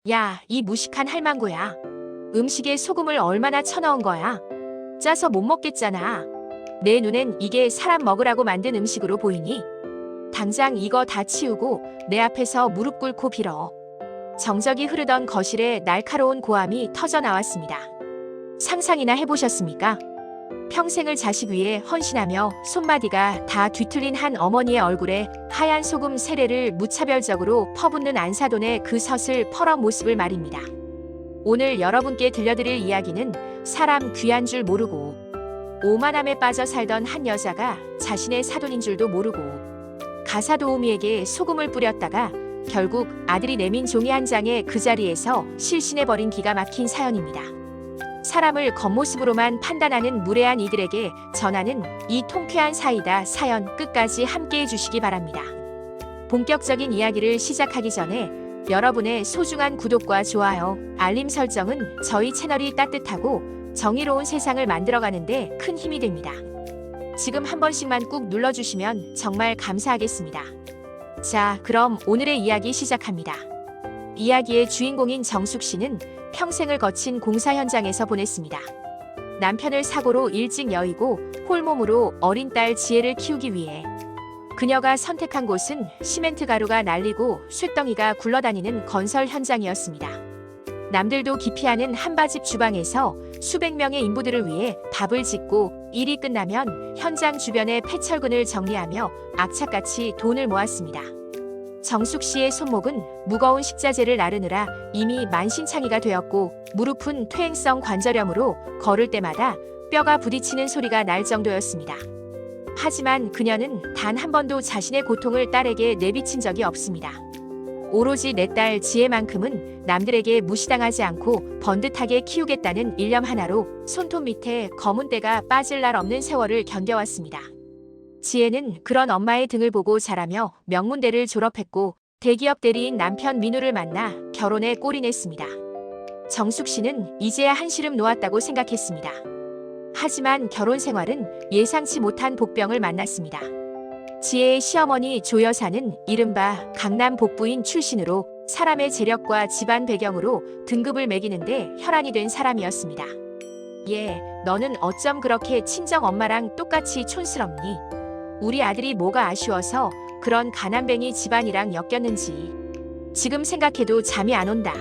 야, 이 무식한 할망구야. 음식에 소금을 얼마나 쳐넣은 거야? 짜서 못 먹겠잖아. 내 눈엔 이게 사람 먹으라고 만든 음식으로 보이니? 당장 이거 다 치우고 내 앞에서 무릎 꿇고 빌어. 정적이 흐르던 거실에 날카로운 고함이 터져 나왔습니다. 상상이나 해보셨습니까? 평생을 자식 위해 헌신하며 손마디가 다 뒤틀린 한 어머니의 얼굴에 하얀 소금 세례를 무차별적으로 퍼붓는 안사돈의 그 서슬 펄어 모습을 말입니다. 오늘 여러분께 들려드릴 이야기는 사람 귀한 줄 모르고 오만함에 빠져 살던 한 여자가 자신의 사돈인 줄도 모르고 가사도우미에게 소금을 뿌렸다가 결국 아들이 내민 종이 한 장에 그 자리에서 실신해버린 기가 막힌 사연입니다. 사람을 겉모습으로만 판단하는 무례한 이들에게 전하는 이 통쾌한 사이다 사연 끝까지 함께해 주시기 바랍니다. 본격적인 이야기를 시작하기 전에 여러분의 소중한 구독과 좋아요, 알림 설정은 저희 채널이 따뜻하고 정의로운 세상을 만들어가는데 큰 힘이 됩니다. 지금 한 번씩만 꾹 눌러주시면 정말 감사하겠습니다. 자, 그럼 오늘의 이야기 시작합니다. 이야기의 주인공인 정숙 씨는 평생을 거친 공사 현장에서 보냈습니다. 남편을 사고로 일찍 여의고 홀몸으로 어린 딸 지혜를 키우기 위해 그녀가 선택한 곳은 시멘트 가루가 날리고 쇳덩이가 굴러다니는 건설 현장이었습니다. 남들도 기피하는 한바집 주방에서 수백 명의 인부들을 위해 밥을 짓고 일이 끝나면 현장 주변의 폐철근을 정리하며 악착같이 돈을 모았습니다. 정숙 씨의 손목은 무거운 식자재를 나르느라 이미 만신창이가 되었고 무릎은 퇴행성 관절염으로 걸을 때마다 뼈가 부딪히는 소리가 날 정도였습니다. 하지만 그녀는 단 한 번도 자신의 고통을 딸에게 내비친 적이 없습니다. 오로지 내 딸 지혜만큼은 남들에게 무시당하지 않고 번듯하게 키우겠다는 일념 하나로 손톱 밑에 검은 때가 빠질 날 없는 세월을 견뎌왔습니다. 지혜는 그런 엄마의 등을 보고 자라며 명문대를 졸업했고 대기업 대리인 남편 민우를 만나 결혼에 골인했습니다. 정숙 씨는 이제야 한시름 놓았다고 생각했습니다. 하지만 결혼 생활은 예상치 못한 복병을 만났습니다. 지혜의 시어머니 조 여사는 이른바 강남 복부인 출신으로 사람의 재력과 집안 배경으로 등급을 매기는데 혈안이 된 사람이었습니다. 예, 너는 어쩜 그렇게 친정 엄마랑 똑같이 촌스럽니? 우리 아들이 뭐가 아쉬워서 그런 가난뱅이 집안이랑 엮였는지 지금 생각해도 잠이 안 온다.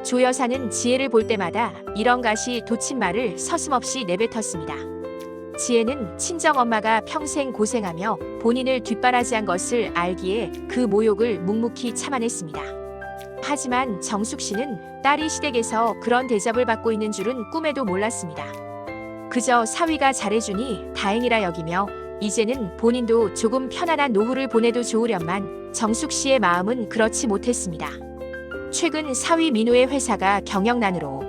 조 여사는 지혜를 볼 때마다 이런 가시 돋친 말을 서슴없이 내뱉었습니다. 지혜는 친정엄마가 평생 고생하며 본인을 뒷바라지한 것을 알기에 그 모욕을 묵묵히 참아냈습니다. 하지만 정숙 씨는 딸이 시댁에서 그런 대접을 받고 있는 줄은 꿈에도 몰랐습니다. 그저 사위가 잘해주니 다행이라 여기며 이제는 본인도 조금 편안한 노후를 보내도 좋으련만 정숙 씨의 마음은 그렇지 못했습니다. 최근 사위 민우의 회사가 경영난으로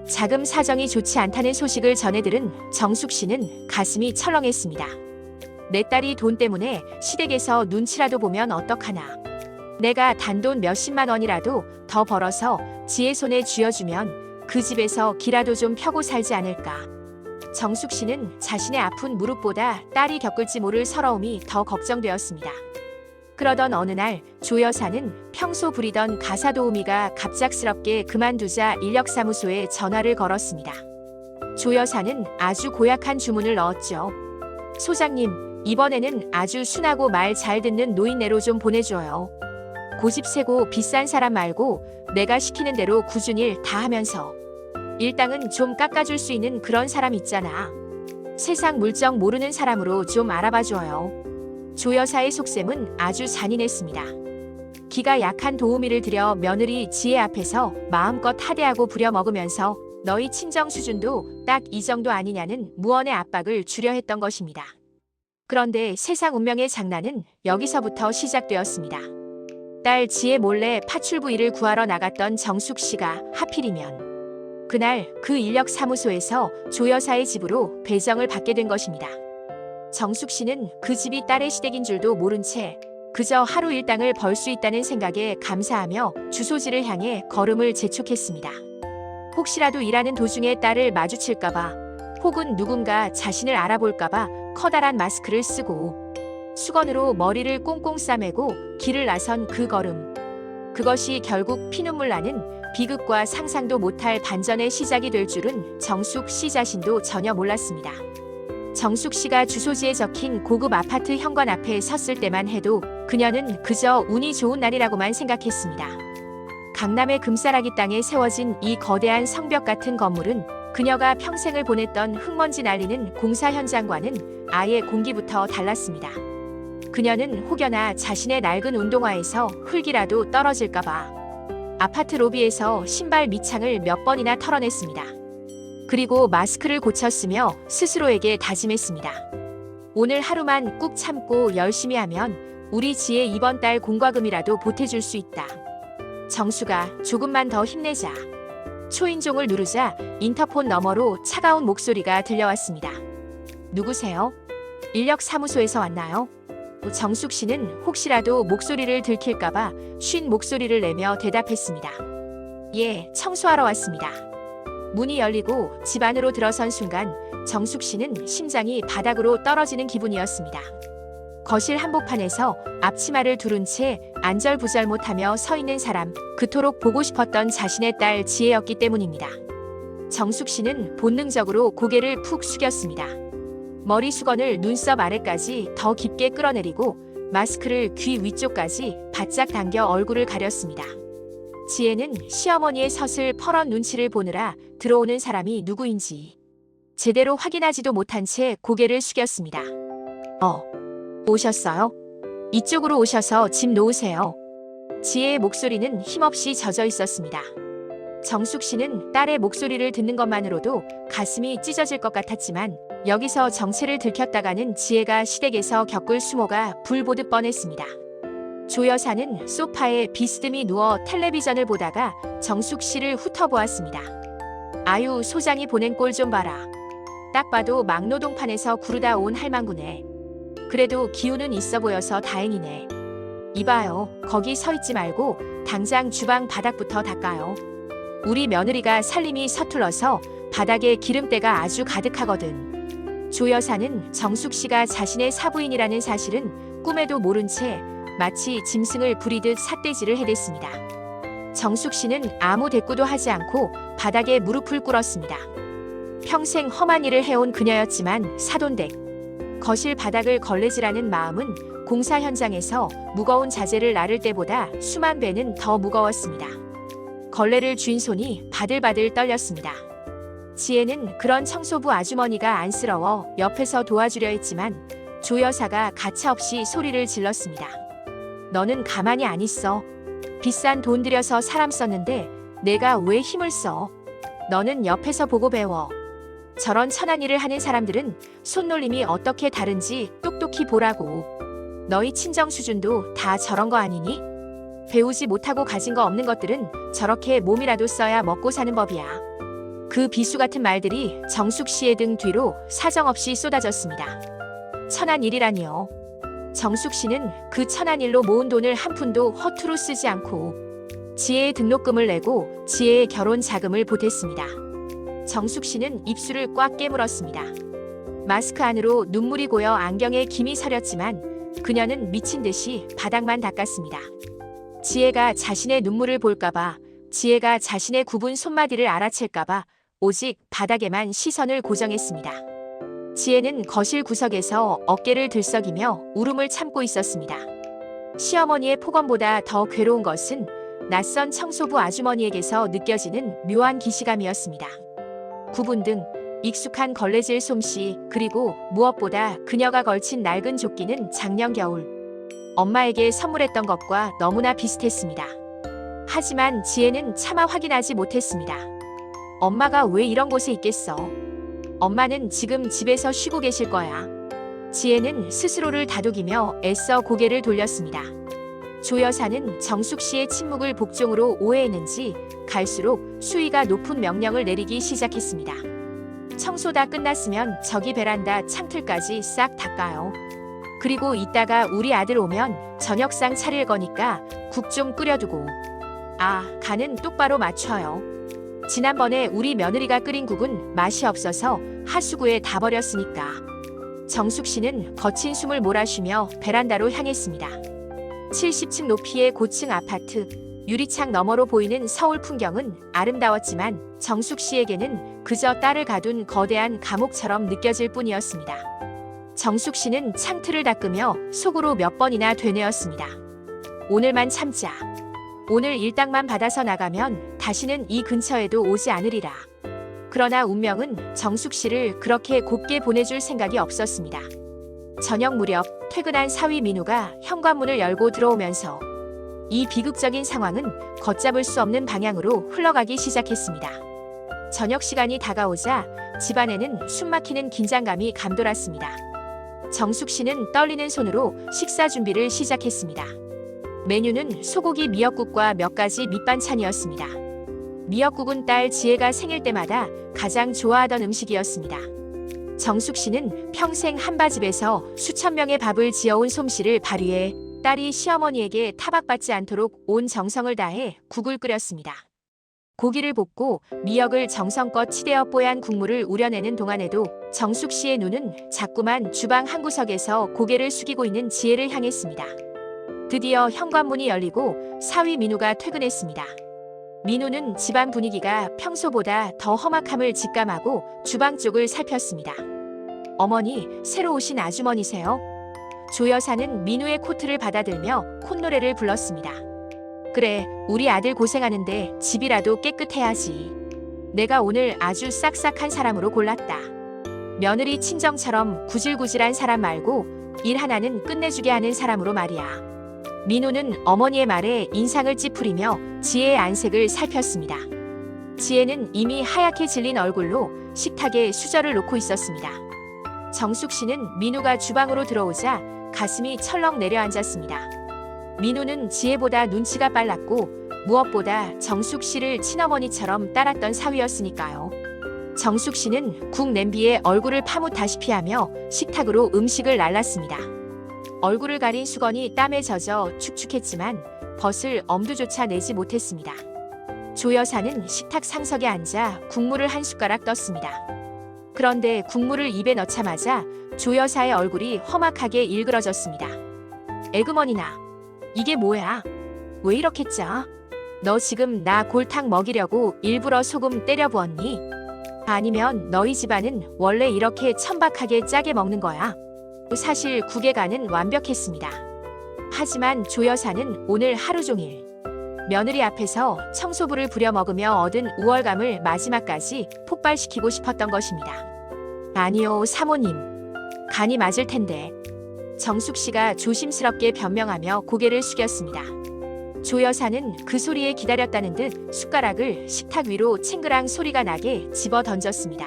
자금 사정이 좋지 않다는 소식을 전해들은 정숙 씨는 가슴이 철렁했습니다. 내 딸이 돈 때문에 시댁에서 눈치라도 보면 어떡하나. 내가 단돈 몇십만 원이라도 더 벌어서 지혜 손에 쥐어주면 그 집에서 기라도 좀 펴고 살지 않을까. 정숙 씨는 자신의 아픈 무릎보다 딸이 겪을지 모를 서러움이 더 걱정되었습니다. 그러던 어느 날 조 여사는 평소 부리던 가사도우미가 갑작스럽게 그만두자 인력사무소에 전화를 걸었습니다. 조 여사는 아주 고약한 주문을 넣었죠. 소장님, 이번에는 아주 순하고 말 잘 듣는 노인네로 좀 보내줘요. 고집 세고 비싼 사람 말고 내가 시키는 대로 굳은 일 다 하면서 일당은 좀 깎아줄 수 있는 그런 사람 있잖아. 세상 물정 모르는 사람으로 좀 알아봐줘요. 조 여사의 속셈은 아주 잔인했습니다. 기가 약한 도우미를 들여 며느리 지혜 앞에서 마음껏 하대하고 부려먹으면서 너희 친정 수준도 딱 이 정도 아니냐는 무언의 압박을 주려 했던 것입니다. 그런데 세상 운명의 장난은 여기서부터 시작되었습니다. 딸 지혜 몰래 파출 부위를 구하러 나갔던 정숙 씨가 하필이면 그날 그 인력사무소에서 조 여사의 집으로 배정을 받게 된 것입니다. 정숙 씨는 그 집이 딸의 시댁인 줄도 모른 채 그저 하루 일당을 벌 수 있다는 생각에 감사하며 주소지를 향해 걸음을 재촉했습니다. 혹시라도 일하는 도중에 딸을 마주칠까봐 혹은 누군가 자신을 알아볼까봐 커다란 마스크를 쓰고 수건으로 머리를 꽁꽁 싸매고 길을 나선 그 걸음. 그것이 결국 피눈물 나는 비극과 상상도 못할 반전의 시작이 될 줄은 정숙 씨 자신도 전혀 몰랐습니다. 정숙 씨가 주소지에 적힌 고급 아파트 현관 앞에 섰을 때만 해도 그녀는 그저 운이 좋은 날이라고만 생각했습니다. 강남의 금싸라기 땅에 세워진 이 거대한 성벽 같은 건물은 그녀가 평생을 보냈던 흙먼지 날리는 공사 현장과는 아예 공기부터 달랐습니다. 그녀는 혹여나 자신의 낡은 운동화에서 흙이라도 떨어질까봐 아파트 로비에서 신발 밑창을 몇 번이나 털어냈습니다. 그리고 마스크를 고쳤으며 스스로에게 다짐했습니다. 오늘 하루만 꾹 참고 열심히 하면 우리 지혜 이번 달 공과금이라도 보태줄 수 있다. 정수가 조금만 더 힘내자. 초인종을 누르자 인터폰 너머로 차가운 목소리가 들려왔습니다. 누구세요? 인력사무소에서 왔나요? 정숙 씨는 혹시라도 목소리를 들킬까봐 쉰 목소리를 내며 대답했습니다. 예, 청소하러 왔습니다. 문이 열리고 집 안으로 들어선 순간 정숙 씨는 심장이 바닥으로 떨어지는 기분이었습니다. 거실 한복판에서 앞치마를 두른 채 안절부절 못하며 서 있는 사람, 그토록 보고 싶었던 자신의 딸 지혜였기 때문입니다. 정숙 씨는 본능적으로 고개를 푹 숙였습니다. 머리 수건을 눈썹 아래까지 더 깊게 끌어내리고 마스크를 귀 위쪽까지 바짝 당겨 얼굴을 가렸습니다. 지혜는 시어머니의 서슬 퍼런 눈치를 보느라 들어오는 사람이 누구인지 제대로 확인하지도 못한 채 고개를 숙였습니다. 오셨어요? 이쪽으로 오셔서 짐 놓으세요. 지혜의 목소리는 힘없이 젖어 있었습니다. 정숙 씨는 딸의 목소리를 듣는 것만으로도 가슴이 찢어질 것 같았지만 여기서 정체를 들켰다가는 지혜가 시댁에서 겪을 수모가 불 보듯 뻔했습니다. 조 여사는 소파에 비스듬히 누워 텔레비전을 보다가 정숙 씨를 훑어보았습니다. 아유, 소장이 보낸 꼴 좀 봐라. 딱 봐도 막노동판에서 구르다 온 할망구네. 그래도 기운은 있어 보여서 다행이네. 이봐요, 거기 서 있지 말고 당장 주방 바닥부터 닦아요. 우리 며느리가 살림이 서툴러서 바닥에 기름때가 아주 가득하거든. 조 여사는 정숙 씨가 자신의 사부인이라는 사실은 꿈에도 모른 채 마치 짐승을 부리듯 삿대질을 해댔습니다. 정숙 씨는 아무 대꾸도 하지 않고 바닥에 무릎을 꿇었습니다. 평생 험한 일을 해온 그녀였지만 사돈댁 거실 바닥을 걸레질하는 마음은 공사 현장에서 무거운 자재를 나를 때보다 수만 배는 더 무거웠습니다. 걸레를 쥔 손이 바들바들 떨렸습니다. 지혜는 그런 청소부 아주머니가 안쓰러워 옆에서 도와주려 했지만 조 여사가 가차없이 소리를 질렀습니다. 너는 가만히 안 있어. 비싼 돈 들여서 사람 썼는데 내가 왜 힘을 써? 너는 옆에서 보고 배워. 저런 천한 일을 하는 사람들은 손놀림이 어떻게 다른지 똑똑히 보라고. 너희 친정 수준도 다 저런 거 아니니? 배우지 못하고 가진 거 없는 것들은 저렇게 몸이라도 써야 먹고 사는 법이야. 그 비수 같은 말들이 정숙 씨의 등 뒤로 사정없이 쏟아졌습니다. 천한 일이라니요. 정숙 씨는 그 천한 일로 모은 돈을 한 푼도 허투루 쓰지 않고 지혜의 등록금을 내고 지혜의 결혼 자금을 보탰습니다. 정숙 씨는 입술을 꽉 깨물었습니다. 마스크 안으로 눈물이 고여 안경에 김이 서렸지만 그녀는 미친 듯이 바닥만 닦았습니다. 지혜가 자신의 눈물을 볼까봐, 지혜가 자신의 굽은 손마디를 알아챌까봐 오직 바닥에만 시선을 고정했습니다. 지혜는 거실 구석에서 어깨를 들썩이며 울음을 참고 있었습니다. 시어머니의 폭언보다 더 괴로운 것은 낯선 청소부 아주머니에게서 느껴지는 묘한 기시감이었습니다. 구분 등 익숙한 걸레질 솜씨, 그리고 무엇보다 그녀가 걸친 낡은 조끼는 작년 겨울 엄마에게 선물했던 것과 너무나 비슷했습니다. 하지만 지혜는 차마 확인하지 못했습니다. 엄마가 왜 이런 곳에 있겠어? 엄마는 지금 집에서 쉬고 계실 거야. 지혜는 스스로를 다독이며 애써 고개를 돌렸습니다. 조 여사는 정숙 씨의 침묵을 복종으로 오해했는지 갈수록 수위가 높은 명령을 내리기 시작했습니다. 청소 다 끝났으면 저기 베란다 창틀까지 싹 닦아요. 그리고 이따가 우리 아들 오면 저녁상 차릴 거니까 국 좀 끓여두고. 간은 똑바로 맞춰요. 지난번에 우리 며느리가 끓인 국은 맛이 없어서 하수구에 다 버렸으니까. 정숙 씨는 거친 숨을 몰아쉬며 베란다로 향했습니다. 70층 높이의 고층 아파트, 유리창 너머로 보이는 서울 풍경은 아름다웠지만 정숙 씨에게는 그저 딸을 가둔 거대한 감옥처럼 느껴질 뿐이었습니다. 정숙 씨는 창틀을 닦으며 속으로 몇 번이나 되뇌었습니다. 오늘만 참자. 오늘 일당만 받아서 나가면 다시는 이 근처에도 오지 않으리라. 그러나 운명은 정숙 씨를 그렇게 곱게 보내줄 생각이 없었습니다. 저녁 무렵 퇴근한 사위 민우가 현관문을 열고 들어오면서 이 비극적인 상황은 걷잡을 수 없는 방향으로 흘러가기 시작했습니다. 저녁 시간이 다가오자 집안에는 숨막히는 긴장감이 감돌았습니다. 정숙 씨는 떨리는 손으로 식사 준비를 시작했습니다. 메뉴는 소고기 미역국과 몇 가지 밑반찬이었습니다. 미역국은 딸 지혜가 생일 때마다 가장 좋아하던 음식이었습니다. 정숙 씨는 평생 한바집에서 수천 명의 밥을 지어온 솜씨를 발휘해 딸이 시어머니에게 타박받지 않도록 온 정성을 다해 국을 끓였습니다. 고기를 볶고 미역을 정성껏 치대어 뽀얀 국물을 우려내는 동안에도 정숙 씨의 눈은 자꾸만 주방 한 구석에서 고개를 숙이고 있는 지혜를 향했습니다. 드디어 현관문이 열리고 사위 민우가 퇴근했습니다. 민우는 집안 분위기가 평소보다 더 험악함을 직감하고 주방 쪽을 살폈습니다. 어머니, 새로 오신 아주머니세요? 조 여사는 민우의 코트를 받아들며 콧노래를 불렀습니다. 그래, 우리 아들 고생하는데 집이라도 깨끗해야지. 내가 오늘 아주 싹싹한 사람으로 골랐다. 며느리 친정처럼 구질구질한 사람 말고 일 하나는 끝내주게 하는 사람으로 말이야. 민우는 어머니의 말에 인상을 찌푸리며 지혜의 안색을 살폈습니다. 지혜는 이미 하얗게 질린 얼굴로 식탁에 수저를 놓고 있었습니다. 정숙 씨는 민우가 주방으로 들어오자 가슴이 철렁 내려앉았습니다. 민우는 지혜보다 눈치가 빨랐고 무엇보다 정숙 씨를 친어머니처럼 따랐던 사위였으니까요. 정숙 씨는 국 냄비에 얼굴을 파묻다시피 하며 식탁으로 음식을 날랐습니다. 얼굴을 가린 수건이 땀에 젖어 축축했지만 벗을 엄두조차 내지 못했습니다. 조 여사는 식탁 상석에 앉아 국물을 한 숟가락 떴습니다. 그런데 국물을 입에 넣자마자 조 여사의 얼굴이 험악하게 일그러졌습니다. 에그머니나, 이게 뭐야? 왜 이렇게 짜? 너 지금 나 골탕 먹이려고 일부러 소금 때려 부었니? 아니면 너희 집안은 원래 이렇게 천박하게 짜게 먹는 거야? 사실 국의 간은 완벽했습니다. 하지만 조 여사는 오늘 하루 종일 며느리 앞에서 청소부를 부려먹으며 얻은 우월감을 마지막까지 폭발시키고 싶었던 것입니다. 아니요, 사모님. 간이 맞을 텐데. 정숙 씨가 조심스럽게 변명하며 고개를 숙였습니다. 조 여사는 그 소리에 기다렸다는 듯 숟가락을 식탁 위로 칭그랑 소리가 나게 집어 던졌습니다.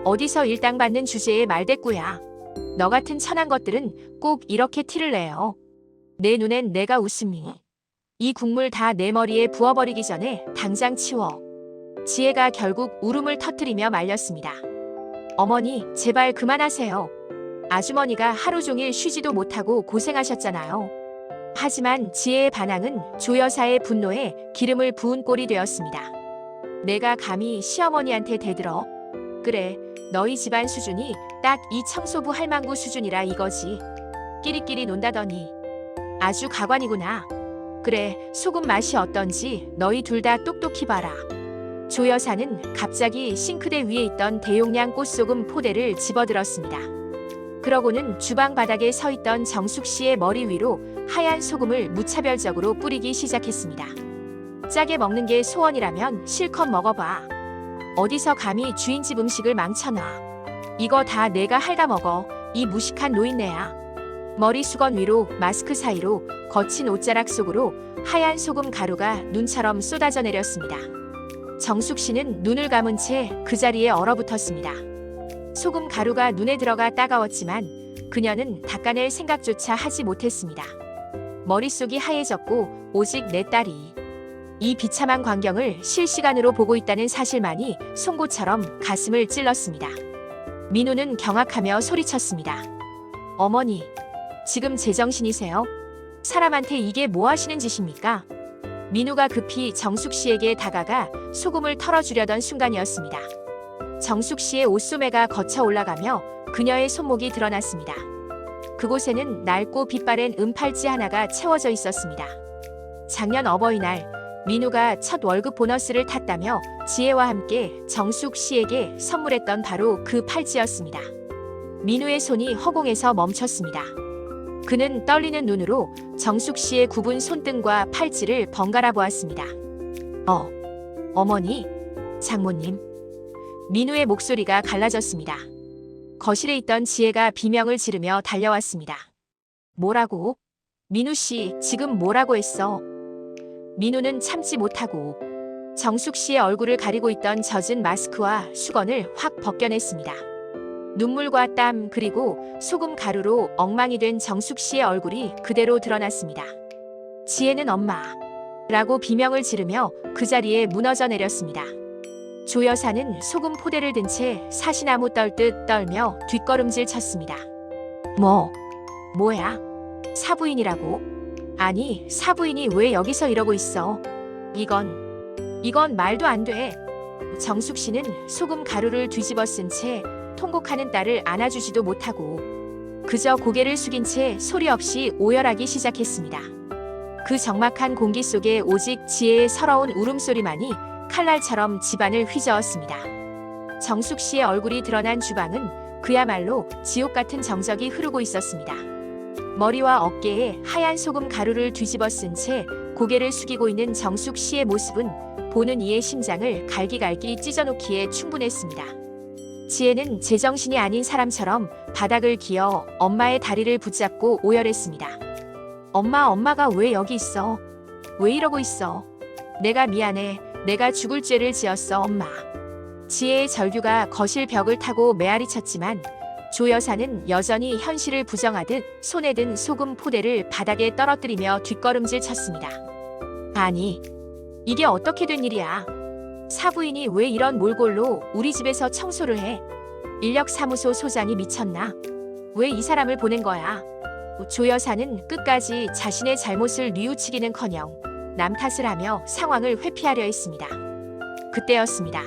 어디서 일당받는 주제에 말대꾸야. 너 같은 천한 것들은 꼭 이렇게 티를 내요. 내 눈엔 내가 웃음이. 이 국물 다 내 머리에 부어버리기 전에 당장 치워. 지혜가 결국 울음을 터뜨리며 말렸습니다. 어머니, 제발 그만하세요. 아주머니가 하루 종일 쉬지도 못하고 고생하셨잖아요. 하지만 지혜의 반항은 조 여사의 분노에 기름을 부은 꼴이 되었습니다. 내가 감히 시어머니한테 대들어? 그래, 너희 집안 수준이 딱 이 청소부 할망구 수준이라 이거지. 끼리끼리 논다더니. 아주 가관이구나. 그래, 소금 맛이 어떤지 너희 둘 다 똑똑히 봐라. 조 여사는 갑자기 싱크대 위에 있던 대용량 꽃소금 포대를 집어들었습니다. 그러고는 주방 바닥에 서 있던 정숙 씨의 머리 위로 하얀 소금을 무차별적으로 뿌리기 시작했습니다. 짜게 먹는 게 소원이라면 실컷 먹어봐. 어디서 감히 주인집 음식을 망쳐놔. 이거 다 내가 할다 먹어. 이 무식한 노인네야. 머리 수건 위로 마스크 사이로 거친 옷자락 속으로 하얀 소금 가루가 눈처럼 쏟아져 내렸습니다. 정숙 씨는 눈을 감은 채 그 자리에 얼어붙었습니다. 소금 가루가 눈에 들어가 따가웠지만 그녀는 닦아낼 생각조차 하지 못했습니다. 머릿속이 하얘졌고 오직 내 딸이 이 비참한 광경을 실시간으로 보고 있다는 사실만이 송곳처럼 가슴을 찔렀습니다. 민우는 경악하며 소리쳤습니다. 어머니, 지금 제정신이세요? 사람한테 이게 뭐 하시는 짓입니까? 민우가 급히 정숙 씨에게 다가가 소금을 털어주려던 순간이었습니다. 정숙 씨의 옷소매가 거쳐 올라가며 그녀의 손목이 드러났습니다. 그곳에는 낡고 빛바랜 은팔찌 하나가 채워져 있었습니다. 작년 어버이날 민우가 첫 월급 보너스를 탔다며 지혜와 함께 정숙 씨에게 선물했던 바로 그 팔찌였습니다. 민우의 손이 허공에서 멈췄습니다. 그는 떨리는 눈으로 정숙 씨의 굽은 손등과 팔찌를 번갈아 보았습니다. 어머니, 장모님. 민우의 목소리가 갈라졌습니다. 거실에 있던 지혜가 비명을 지르며 달려왔습니다. 뭐라고? 민우 씨, 지금 뭐라고 했어? 민우는 참지 못하고 정숙 씨의 얼굴을 가리고 있던 젖은 마스크와 수건을 확 벗겨냈습니다. 눈물과 땀 그리고 소금 가루로 엉망이 된 정숙 씨의 얼굴이 그대로 드러났습니다. 지혜는 엄마라고 비명을 지르며 그 자리에 무너져 내렸습니다. 조 여사는 소금 포대를 든 채 사시나무 떨듯 떨며 뒷걸음질 쳤습니다. 뭐야? 사부인이라고? 아니, 사부인이 왜 여기서 이러고 있어? 이건 말도 안 돼. 정숙 씨는 소금 가루를 뒤집어 쓴 채 통곡하는 딸을 안아주지도 못하고 그저 고개를 숙인 채 소리 없이 오열하기 시작했습니다. 그 적막한 공기 속에 오직 지혜의 서러운 울음소리만이 칼날처럼 집안을 휘저었습니다. 정숙 씨의 얼굴이 드러난 주방은 그야말로 지옥 같은 정적이 흐르고 있었습니다. 머리와 어깨에 하얀 소금 가루를 뒤집어 쓴 채 고개를 숙이고 있는 정숙 씨의 모습은 보는 이의 심장을 갈기갈기 찢어놓기에 충분했습니다. 지혜는 제정신이 아닌 사람처럼 바닥을 기어 엄마의 다리를 붙잡고 오열했습니다. 엄마가 왜 여기 있어? 왜 이러고 있어? 내가 미안해. 내가 죽을 죄를 지었어, 엄마. 지혜의 절규가 거실 벽을 타고 메아리 쳤지만 조 여사는 여전히 현실을 부정하듯 손에 든 소금 포대를 바닥에 떨어뜨리며 뒷걸음질 쳤습니다. 아니, 이게 어떻게 된 일이야? 사부인이 왜 이런 몰골로 우리 집에서 청소를 해? 인력사무소 소장이 미쳤나? 왜 이 사람을 보낸 거야? 조 여사는 끝까지 자신의 잘못을 뉘우치기는커녕 남 탓을 하며 상황을 회피하려 했습니다. 그때였습니다.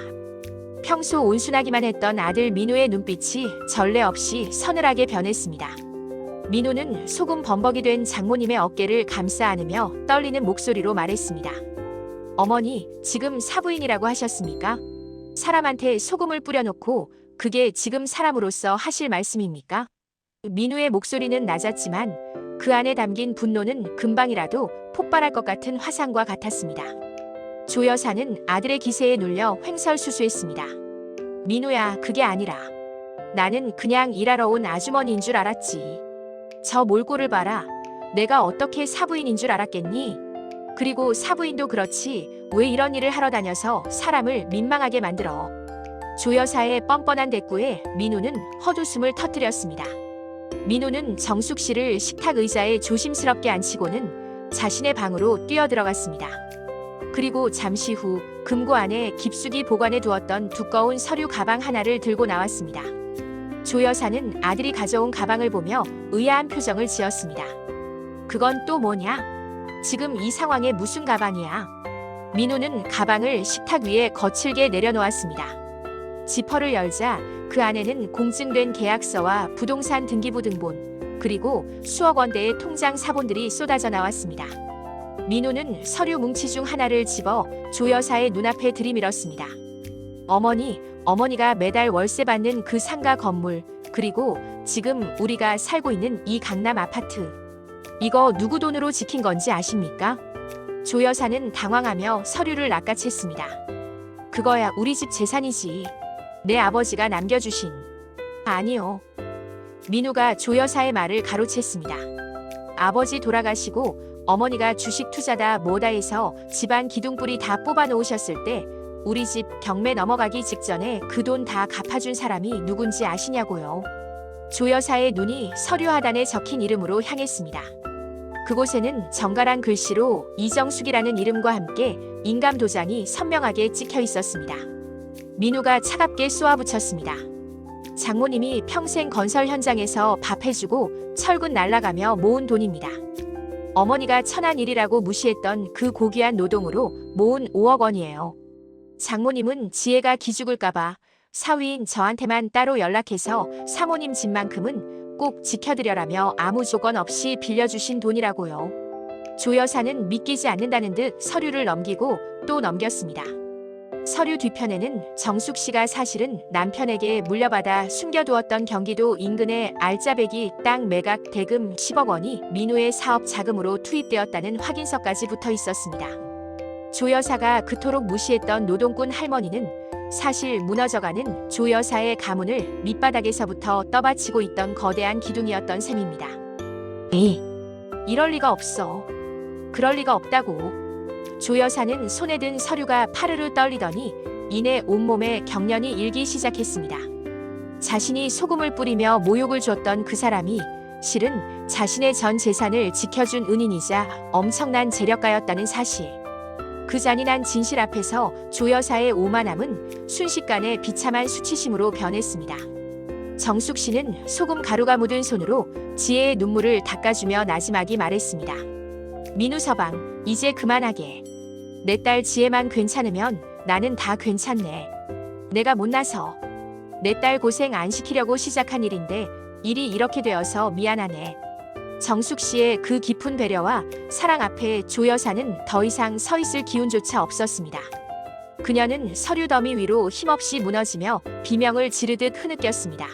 평소 온순하기만 했던 아들 민우의 눈빛이 전례 없이 서늘하게 변했습니다. 민우는 소금 범벅이 된 장모님의 어깨를 감싸 안으며 떨리는 목소리로 말했습니다. 어머니, 지금 사부인이라고 하셨습니까? 사람한테 소금을 뿌려놓고 그게 지금 사람으로서 하실 말씀입니까? 민우의 목소리는 낮았지만 그 안에 담긴 분노는 금방이라도 폭발할 것 같은 화상과 같았습니다. 조 여사는 아들의 기세에 눌려 횡설수수했습니다. 민우야, 그게 아니라 나는 그냥 일하러 온 아주머니인 줄 알았지. 저 몰골을 봐라. 내가 어떻게 사부인인 줄 알았겠니? 그리고 사부인도 그렇지 왜 이런 일을 하러 다녀서 사람을 민망하게 만들어. 조 여사의 뻔뻔한 대꾸에 민우는 헛웃음을 터뜨렸습니다. 민우는 정숙 씨를 식탁 의자에 조심스럽게 앉히고는 자신의 방으로 뛰어들어갔습니다. 그리고 잠시 후 금고 안에 깊숙이 보관해 두었던 두꺼운 서류 가방 하나를 들고 나왔습니다. 조 여사는 아들이 가져온 가방을 보며 의아한 표정을 지었습니다. 그건 또 뭐냐? 지금 이 상황에 무슨 가방이야? 민우는 가방을 식탁 위에 거칠게 내려놓았습니다. 지퍼를 열자 그 안에는 공증된 계약서와 부동산 등기부 등본, 그리고 수억 원대의 통장 사본들이 쏟아져 나왔습니다. 민우는 서류 뭉치 중 하나를 집어 조 여사의 눈앞에 들이밀었습니다. 어머니가 매달 월세 받는 그 상가 건물, 그리고 지금 우리가 살고 있는 이 강남 아파트. 이거 누구 돈으로 지킨 건지 아십니까? 조 여사는 당황하며 서류를 낚아챘습니다. 그거야 우리 집 재산이지. 내 아버지가 남겨주신. 아니요. 민우가 조 여사의 말을 가로챘습니다. 아버지 돌아가시고 어머니가 주식 투자다 뭐다 해서 집안 기둥뿌리 다 뽑아 놓으셨을 때 우리 집 경매 넘어가기 직전에 그 돈 다 갚아준 사람이 누군지 아시냐고요. 조 여사의 눈이 서류 하단에 적힌 이름으로 향했습니다. 그곳에는 정갈한 글씨로 이정숙이라는 이름과 함께 인감 도장이 선명하게 찍혀 있었습니다. 민우가 차갑게 쏘아붙였습니다. 장모님이 평생 건설 현장에서 밥 해주고 철근 날라가며 모은 돈입니다. 어머니가 천한 일이라고 무시했던 그 고귀한 노동으로 모은 5억 원이에요. 장모님은 지혜가 기죽을까봐 사위인 저한테만 따로 연락해서 사모님 집만큼은 꼭 지켜드려라며 아무 조건 없이 빌려주신 돈이라고요. 조 여사는 믿기지 않는다는 듯 서류를 넘기고 또 넘겼습니다. 서류 뒤편에는 정숙 씨가 사실은 남편에게 물려받아 숨겨두었던 경기도 인근의 알짜배기 땅 매각 대금 10억 원이 민우의 사업 자금으로 투입되었다는 확인서까지 붙어 있었습니다. 조 여사가 그토록 무시했던 노동꾼 할머니는 사실 무너져가는 조 여사의 가문을 밑바닥에서부터 떠받치고 있던 거대한 기둥이었던 셈입니다. 이럴 리가 없어. 그럴 리가 없다고. 조 여사는 손에 든 서류가 파르르 떨리더니 이내 온몸에 경련이 일기 시작했습니다. 자신이 소금을 뿌리며 모욕을 줬던 그 사람이 실은 자신의 전 재산을 지켜준 은인이자 엄청난 재력가였다는 사실. 그 잔인한 진실 앞에서 조 여사의 오만함은 순식간에 비참한 수치심으로 변했습니다. 정숙 씨는 소금 가루가 묻은 손으로 지혜의 눈물을 닦아주며 나지막이 말했습니다. 민우 서방, 이제 그만하게. 내 딸 지혜만 괜찮으면 나는 다 괜찮네. 내가 못나서 내 딸 고생 안 시키려고 시작한 일인데 일이 이렇게 되어서 미안하네. 정숙 씨의 그 깊은 배려와 사랑 앞에 조 여사는 더 이상 서 있을 기운조차 없었습니다. 그녀는 서류 더미 위로 힘없이 무너지며 비명을 지르듯 흐느꼈습니다.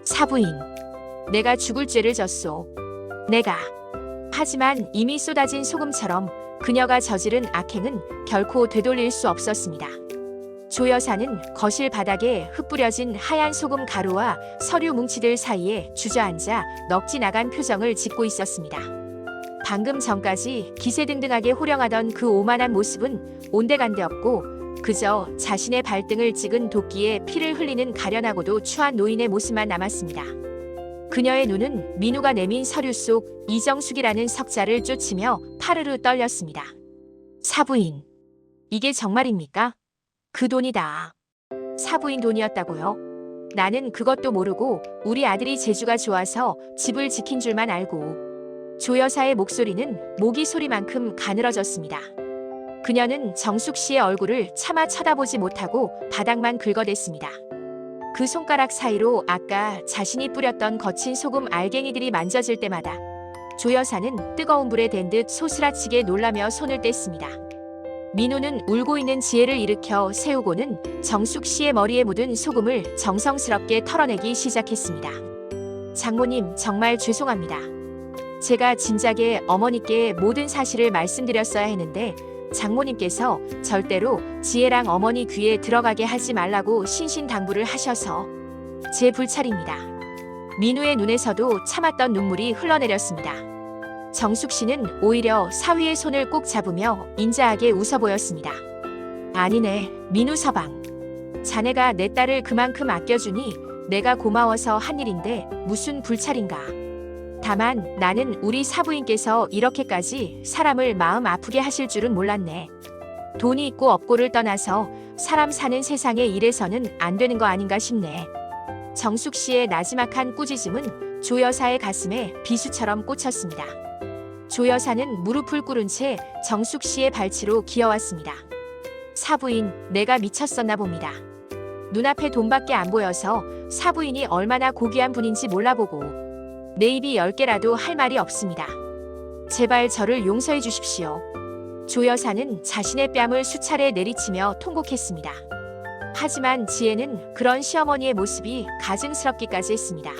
사부인, 내가 죽을 죄를 졌소. 내가. 하지만 이미 쏟아진 소금처럼 그녀가 저지른 악행은 결코 되돌릴 수 없었습니다. 조 여사는 거실 바닥에 흩뿌려진 하얀 소금 가루와 서류 뭉치들 사이에 주저앉아 넋이 나간 표정을 짓고 있었습니다. 방금 전까지 기세등등하게 호령하던 그 오만한 모습은 온데간데 없고 그저 자신의 발등을 찍은 도끼에 피를 흘리는 가련하고도 추한 노인의 모습만 남았습니다. 그녀의 눈은 민우가 내민 서류 속 이정숙이라는 석자를 쫓으며 파르르 떨렸습니다. 사부인, 이게 정말입니까? 그 돈이다. 사부인 돈이었다고요? 나는 그것도 모르고 우리 아들이 재주가 좋아서 집을 지킨 줄만 알고. 조 여사의 목소리는 모기 소리만큼 가늘어졌습니다. 그녀는 정숙 씨의 얼굴을 차마 쳐다보지 못하고 바닥만 긁어댔습니다. 그 손가락 사이로 아까 자신이 뿌렸던 거친 소금 알갱이들이 만져질 때마다 조 여사는 뜨거운 불에 댄 듯 소스라치게 놀라며 손을 뗐습니다. 민우는 울고 있는 지혜를 일으켜 세우고는 정숙 씨의 머리에 묻은 소금을 정성스럽게 털어내기 시작했습니다. 장모님, 정말 죄송합니다. 제가 진작에 어머니께 모든 사실을 말씀드렸어야 했는데 장모님께서 절대로 지혜랑 어머니 귀에 들어가게 하지 말라고 신신당부를 하셔서 제 불찰입니다. 민우의 눈에서도 참았던 눈물이 흘러내렸습니다. 정숙 씨는 오히려 사위의 손을 꼭 잡으며 인자하게 웃어 보였습니다. 아니네, 민우 서방. 자네가 내 딸을 그만큼 아껴주니 내가 고마워서 한 일인데 무슨 불찰인가. 다만 나는 우리 사부인께서 이렇게까지 사람을 마음 아프게 하실 줄은 몰랐네. 돈이 있고 없고를 떠나서 사람 사는 세상에 이래서는 안 되는 거 아닌가 싶네. 정숙 씨의 나지막한 꾸짖음은 조 여사의 가슴에 비수처럼 꽂혔습니다. 조 여사는 무릎을 꿇은 채 정숙 씨의 발치로 기어왔습니다. 사부인, 내가 미쳤었나 봅니다. 눈앞에 돈밖에 안 보여서 사부인이 얼마나 고귀한 분인지 몰라보고 내 입이 10개라도 할 말이 없습니다. 제발 저를 용서해 주십시오. 조 여사는 자신의 뺨을 수차례 내리치며 통곡했습니다. 하지만 지혜는 그런 시어머니의 모습이 가증스럽기까지 했습니다.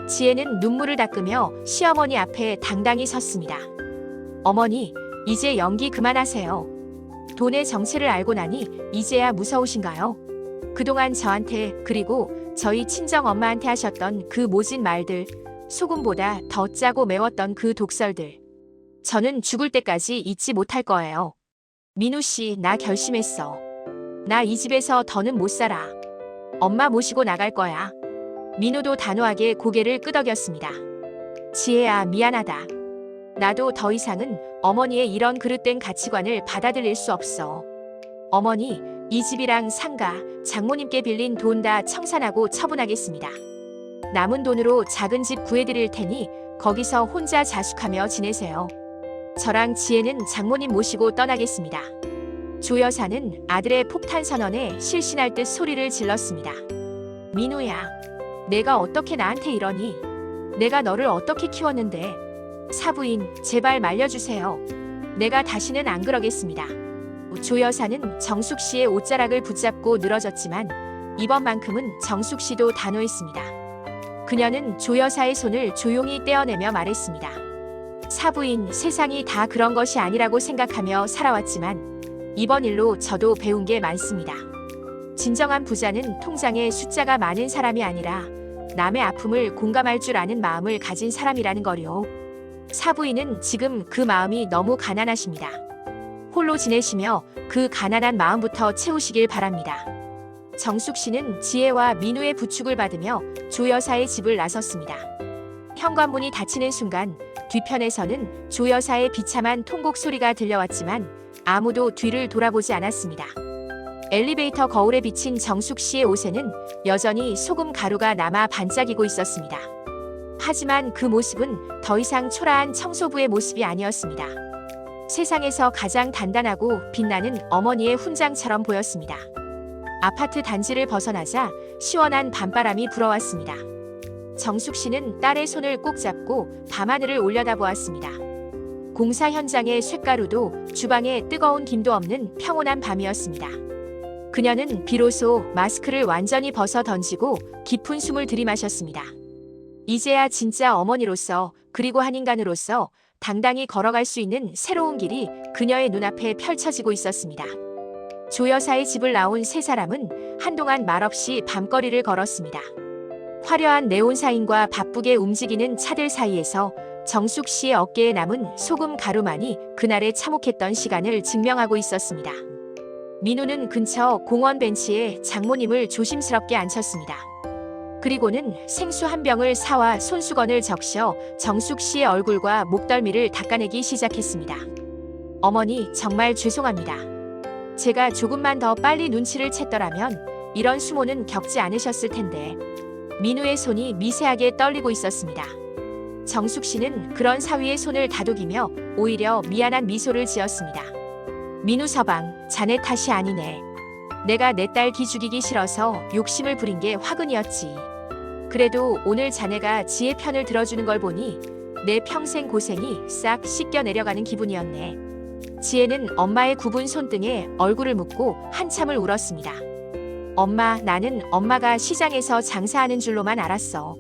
지혜는 눈물을 닦으며 시어머니 앞에 당당히 섰습니다. 어머니, 이제 연기 그만하세요. 돈의 정체를 알고 나니 이제야 무서우신가요? 그동안 저한테 그리고 저희 친정 엄마한테 하셨던 그 모진 말들, 소금보다 더 짜고 매웠던 그 독설들. 저는 죽을 때까지 잊지 못할 거예요. 민우 씨, 나 결심했어. 나 이 집에서 더는 못 살아. 엄마 모시고 나갈 거야. 민우도 단호하게 고개를 끄덕였습니다. 지혜야, 미안하다. 나도 더 이상은 어머니의 이런 그릇된 가치관을 받아들일 수 없어. 어머니, 이 집이랑 상가, 장모님께 빌린 돈 다 청산하고 처분하겠습니다. 남은 돈으로 작은 집 구해드릴 테니 거기서 혼자 자숙하며 지내세요. 저랑 지혜는 장모님 모시고 떠나겠습니다. 조 여사는 아들의 폭탄 선언에 실신할 듯 소리를 질렀습니다. 민우야, 내가 어떻게 나한테 이러니? 내가 너를 어떻게 키웠는데? 사부인, 제발 말려주세요. 내가 다시는 안 그러겠습니다. 조 여사는 정숙 씨의 옷자락을 붙잡고 늘어졌지만 이번만큼은 정숙 씨도 단호했습니다. 그녀는 조 여사의 손을 조용히 떼어내며 말했습니다. 사부인, 세상이 다 그런 것이 아니라고 생각하며 살아왔지만 이번 일로 저도 배운 게 많습니다. 진정한 부자는 통장에 숫자가 많은 사람이 아니라 남의 아픔을 공감할 줄 아는 마음을 가진 사람이라는 거요. 사부인은 지금 그 마음이 너무 가난하십니다. 홀로 지내시며 그 가난한 마음부터 채우시길 바랍니다. 정숙 씨는 지혜와 민우의 부축을 받으며 조 여사의 집을 나섰습니다. 현관문이 닫히는 순간 뒤편에서는 조 여사의 비참한 통곡 소리가 들려왔지만 아무도 뒤를 돌아보지 않았습니다. 엘리베이터 거울에 비친 정숙 씨의 옷에는 여전히 소금 가루가 남아 반짝이고 있었습니다. 하지만 그 모습은 더 이상 초라한 청소부의 모습이 아니었습니다. 세상에서 가장 단단하고 빛나는 어머니의 훈장처럼 보였습니다. 아파트 단지를 벗어나자 시원한 밤바람이 불어왔습니다. 정숙 씨는 딸의 손을 꼭 잡고 밤하늘을 올려다보았습니다. 공사 현장의 쇳가루도 주방에 뜨거운 김도 없는 평온한 밤이었습니다. 그녀는 비로소 마스크를 완전히 벗어 던지고 깊은 숨을 들이마셨습니다. 이제야 진짜 어머니로서 그리고 한 인간으로서 당당히 걸어갈 수 있는 새로운 길이 그녀의 눈앞에 펼쳐지고 있었습니다. 조 여사의 집을 나온 세 사람은 한동안 말없이 밤거리를 걸었습니다. 화려한 네온사인과 바쁘게 움직이는 차들 사이에서 정숙 씨의 어깨에 남은 소금 가루만이 그날의 참혹했던 시간을 증명하고 있었습니다. 민우는 근처 공원 벤치에 장모님을 조심스럽게 앉혔습니다. 그리고는 생수 한 병을 사와 손수건을 적셔 정숙 씨의 얼굴과 목덜미를 닦아내기 시작했습니다. 어머니, 정말 죄송합니다. 제가 조금만 더 빨리 눈치를 챘더라면 이런 수모는 겪지 않으셨을 텐데. 민우의 손이 미세하게 떨리고 있었습니다. 정숙 씨는 그런 사위의 손을 다독이며 오히려 미안한 미소를 지었습니다. 민우 서방, 자네 탓이 아니네. 내가 내 딸 기죽이기 싫어서 욕심을 부린 게 화근이었지. 그래도 오늘 자네가 지혜 편을 들어주는 걸 보니 내 평생 고생이 싹 씻겨 내려가는 기분이었네. 지혜는 엄마의 굽은 손등에 얼굴을 묻고 한참을 울었습니다. 엄마, 나는 엄마가 시장에서 장사하는 줄로만 알았어.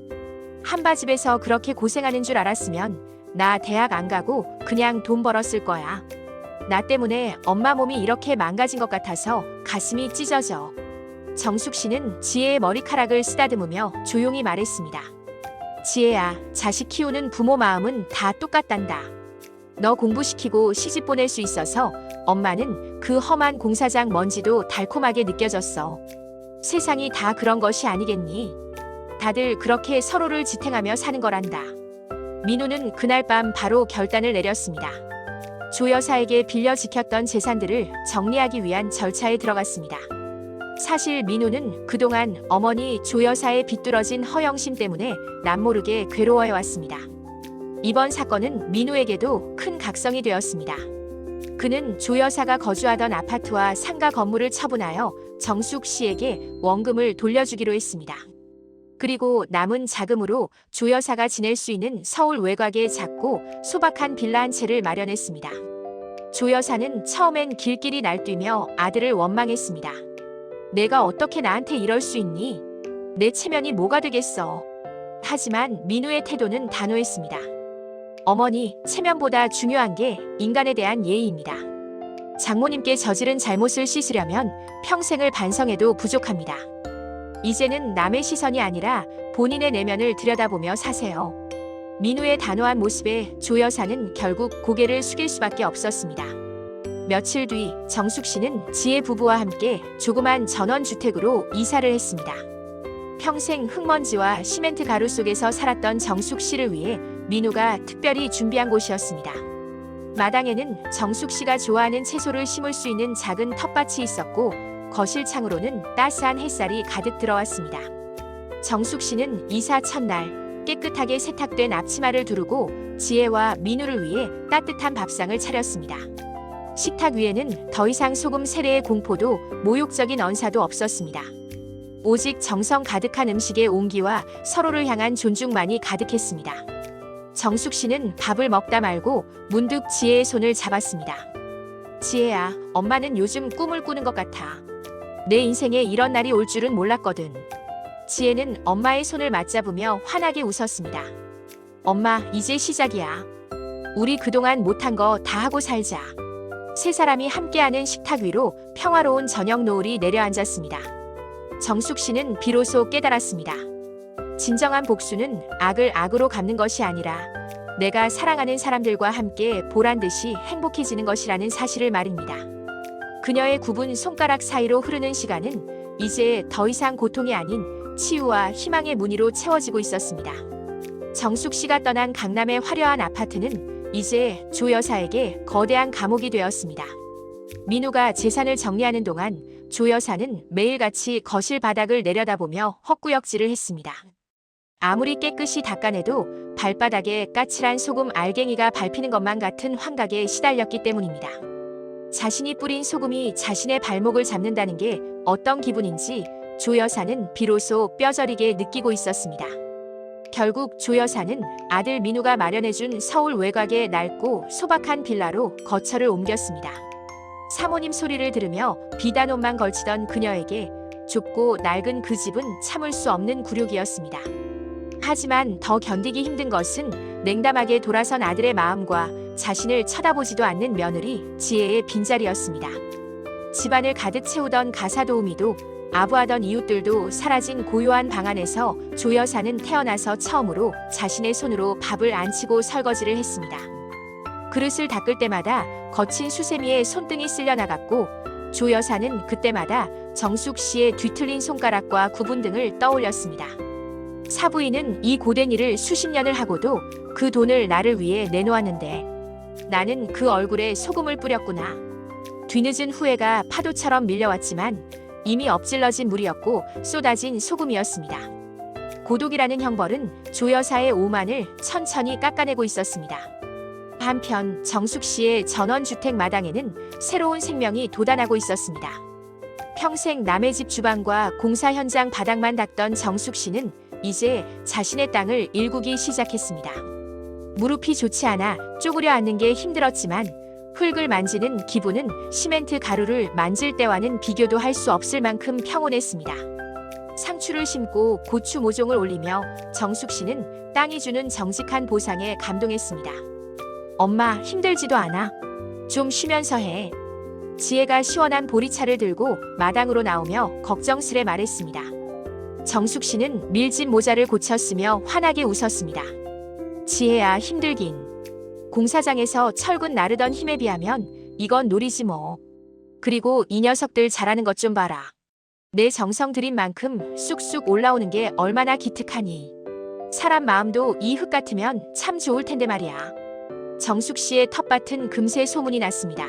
한바집에서 그렇게 고생하는 줄 알았으면 나 대학 안 가고 그냥 돈 벌었을 거야. 나 때문에 엄마 몸이 이렇게 망가진 것 같아서 가슴이 찢어져. 정숙 씨는 지혜의 머리카락을 쓰다듬으며 조용히 말했습니다. 지혜야, 자식 키우는 부모 마음은 다 똑같단다. 너 공부시키고 시집 보낼 수 있어서 엄마는 그 험한 공사장 먼지도 달콤하게 느껴졌어. 세상이 다 그런 것이 아니겠니? 다들 그렇게 서로를 지탱하며 사는 거란다. 민우는 그날 밤 바로 결단을 내렸습니다. 조 여사에게 빌려 지켰던 재산들을 정리하기 위한 절차에 들어갔습니다. 사실 민우는 그동안 어머니 조 여사의 비뚤어진 허영심 때문에 남모르게 괴로워해왔습니다. 이번 사건은 민우에게도 큰 각성이 되었습니다. 그는 조 여사가 거주하던 아파트와 상가 건물을 처분하여 정숙 씨에게 원금을 돌려주기로 했습니다. 그리고 남은 자금으로 조 여사가 지낼 수 있는 서울 외곽의 작고 소박한 빌라 한 채를 마련했습니다. 조 여사는 처음엔 길길이 날뛰며 아들을 원망했습니다. 내가 어떻게 나한테 이럴 수 있니? 내 체면이 뭐가 되겠어. 하지만 민우의 태도는 단호했습니다. 어머니, 체면보다 중요한 게 인간에 대한 예의입니다. 장모님께 저지른 잘못을 씻으려면 평생을 반성해도 부족합니다. 이제는 남의 시선이 아니라 본인의 내면을 들여다보며 사세요. 민우의 단호한 모습에 조 여사는 결국 고개를 숙일 수밖에 없었습니다. 며칠 뒤 정숙 씨는 지혜 부부와 함께 조그만 전원주택으로 이사를 했습니다. 평생 흙먼지와 시멘트 가루 속에서 살았던 정숙 씨를 위해 민우가 특별히 준비한 곳이었습니다. 마당에는 정숙 씨가 좋아하는 채소를 심을 수 있는 작은 텃밭이 있었고 거실 창으로는 따스한 햇살이 가득 들어왔습니다. 정숙 씨는 이사 첫날 깨끗하게 세탁된 앞치마를 두르고 지혜와 민우를 위해 따뜻한 밥상을 차렸습니다. 식탁 위에는 더 이상 소금 세례의 공포도 모욕적인 언사도 없었습니다. 오직 정성 가득한 음식의 온기와 서로를 향한 존중만이 가득했습니다. 정숙 씨는 밥을 먹다 말고 문득 지혜의 손을 잡았습니다. 지혜야, 엄마는 요즘 꿈을 꾸는 것 같아. 내 인생에 이런 날이 올 줄은 몰랐거든. 지혜는 엄마의 손을 맞잡으며 환하게 웃었습니다. 엄마, 이제 시작이야. 우리 그동안 못한 거 다 하고 살자. 세 사람이 함께하는 식탁 위로 평화로운 저녁 노을이 내려앉았습니다. 정숙 씨는 비로소 깨달았습니다. 진정한 복수는 악을 악으로 갚는 것이 아니라 내가 사랑하는 사람들과 함께 보란듯이 행복해지는 것이라는 사실을 말입니다. 그녀의 굽은 손가락 사이로 흐르는 시간은 이제 더 이상 고통이 아닌 치유와 희망의 무늬로 채워지고 있었습니다. 정숙 씨가 떠난 강남의 화려한 아파트는 이제 조 여사에게 거대한 감옥이 되었습니다. 민우가 재산을 정리하는 동안 조 여사는 매일같이 거실 바닥을 내려다보며 헛구역질을 했습니다. 아무리 깨끗이 닦아내도 발바닥에 까칠한 소금 알갱이가 밟히는 것만 같은 환각에 시달렸기 때문입니다. 자신이 뿌린 소금이 자신의 발목을 잡는다는 게 어떤 기분인지 조 여사는 비로소 뼈저리게 느끼고 있었습니다. 결국 조 여사는 아들 민우가 마련해준 서울 외곽의 낡고 소박한 빌라로 거처를 옮겼습니다. 사모님 소리를 들으며 비단옷만 걸치던 그녀에게 좁고 낡은 그 집은 참을 수 없는 굴욕이었습니다. 하지만 더 견디기 힘든 것은 냉담하게 돌아선 아들의 마음과 자신을 쳐다보지도 않는 며느리 지혜의 빈자리였습니다. 집안을 가득 채우던 가사도우미도 아부하던 이웃들도 사라진 고요한 방 안에서 조 여사는 태어나서 처음으로 자신의 손으로 밥을 안 치고 설거지를 했습니다. 그릇을 닦을 때마다 거친 수세미에 손등이 쓸려 나갔고 조 여사는 그때마다 정숙 씨의 뒤틀린 손가락과 구분 등을 떠올렸습니다. 사부인은 이 고된 일을 수십 년을 하고도 그 돈을 나를 위해 내놓았는데 나는 그 얼굴에 소금을 뿌렸구나. 뒤늦은 후회가 파도처럼 밀려왔지만 이미 엎질러진 물이었고 쏟아진 소금이었습니다. 고독이라는 형벌은 조 여사의 오만을 천천히 깎아내고 있었습니다. 한편 정숙 씨의 전원주택 마당에는 새로운 생명이 돋아나고 있었습니다. 평생 남의 집 주방과 공사 현장 바닥만 닦던 정숙 씨는 이제 자신의 땅을 일구기 시작했습니다. 무릎이 좋지 않아 쪼그려 앉는 게 힘들었지만 흙을 만지는 기분은 시멘트 가루를 만질 때와는 비교도 할 수 없을 만큼 평온했습니다. 상추를 심고 고추 모종을 올리며 정숙 씨는 땅이 주는 정직한 보상에 감동했습니다. 엄마, 힘들지도 않아. 좀 쉬면서 해. 지혜가 시원한 보리차를 들고 마당으로 나오며 걱정스레 말했습니다. 정숙 씨는 밀짚 모자를 고쳤으며 환하게 웃었습니다. 지혜야, 힘들긴. 공사장에서 철근 나르던 힘에 비하면 이건 놀이지 뭐. 그리고 이 녀석들 잘하는 것 좀 봐라. 내 정성 들인 만큼 쑥쑥 올라오는 게 얼마나 기특하니. 사람 마음도 이 흙 같으면 참 좋을 텐데 말이야. 정숙 씨의 텃밭은 금세 소문이 났습니다.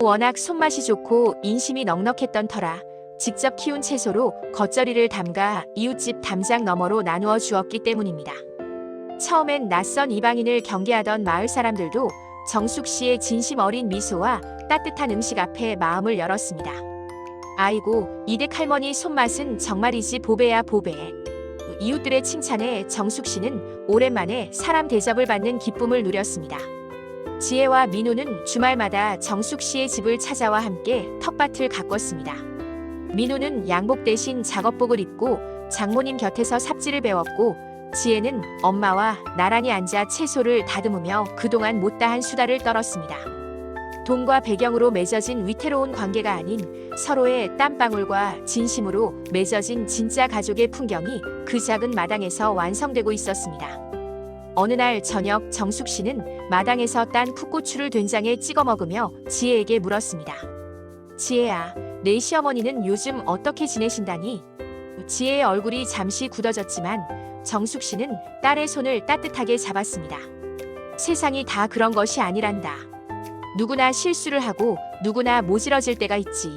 워낙 손맛이 좋고 인심이 넉넉했던 터라 직접 키운 채소로 겉절이를 담가 이웃집 담장 너머로 나누어 주었기 때문입니다. 처음엔 낯선 이방인을 경계하던 마을 사람들도 정숙 씨의 진심 어린 미소와 따뜻한 음식 앞에 마음을 열었습니다. 아이고, 이댁 할머니 손맛은 정말이지 보배야 보배. 이웃들의 칭찬에 정숙 씨는 오랜만에 사람 대접을 받는 기쁨을 누렸습니다. 지혜와 민우는 주말마다 정숙 씨의 집을 찾아와 함께 텃밭을 가꿨습니다. 민우는 양복 대신 작업복을 입고 장모님 곁에서 삽질을 배웠고 지혜는 엄마와 나란히 앉아 채소를 다듬으며 그동안 못다한 수다를 떨었습니다. 돈과 배경으로 맺어진 위태로운 관계가 아닌 서로의 땀방울과 진심으로 맺어진 진짜 가족의 풍경이 그 작은 마당에서 완성되고 있었습니다. 어느 날 저녁 정숙 씨는 마당에서 딴 풋고추를 된장에 찍어 먹으며 지혜에게 물었습니다. 지혜야, 내 시어머니는 요즘 어떻게 지내신다니? 지혜의 얼굴이 잠시 굳어졌지만 정숙 씨는 딸의 손을 따뜻하게 잡았습니다. 세상이 다 그런 것이 아니란다. 누구나 실수를 하고 누구나 모질어질 때가 있지.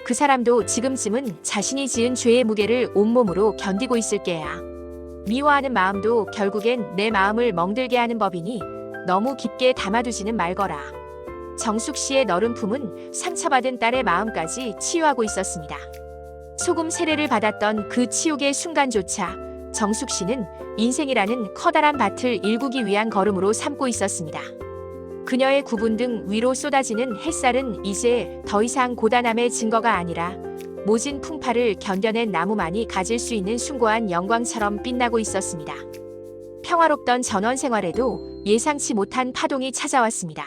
그 사람도 지금쯤은 자신이 지은 죄의 무게를 온몸으로 견디고 있을 게야. 미워하는 마음도 결국엔 내 마음을 멍들게 하는 법이니 너무 깊게 담아두지는 말거라. 정숙 씨의 너른 품은 상처받은 딸의 마음까지 치유하고 있었습니다. 소금 세례를 받았던 그 치욕의 순간조차 정숙 씨는 인생이라는 커다란 밭을 일구기 위한 걸음으로 삼고 있었습니다. 그녀의 구분 등 위로 쏟아지는 햇살은 이제 더 이상 고단함의 증거가 아니라 모진 풍파를 견뎌낸 나무만이 가질 수 있는 숭고한 영광처럼 빛나고 있었습니다. 평화롭던 전원 생활에도 예상치 못한 파동이 찾아왔습니다.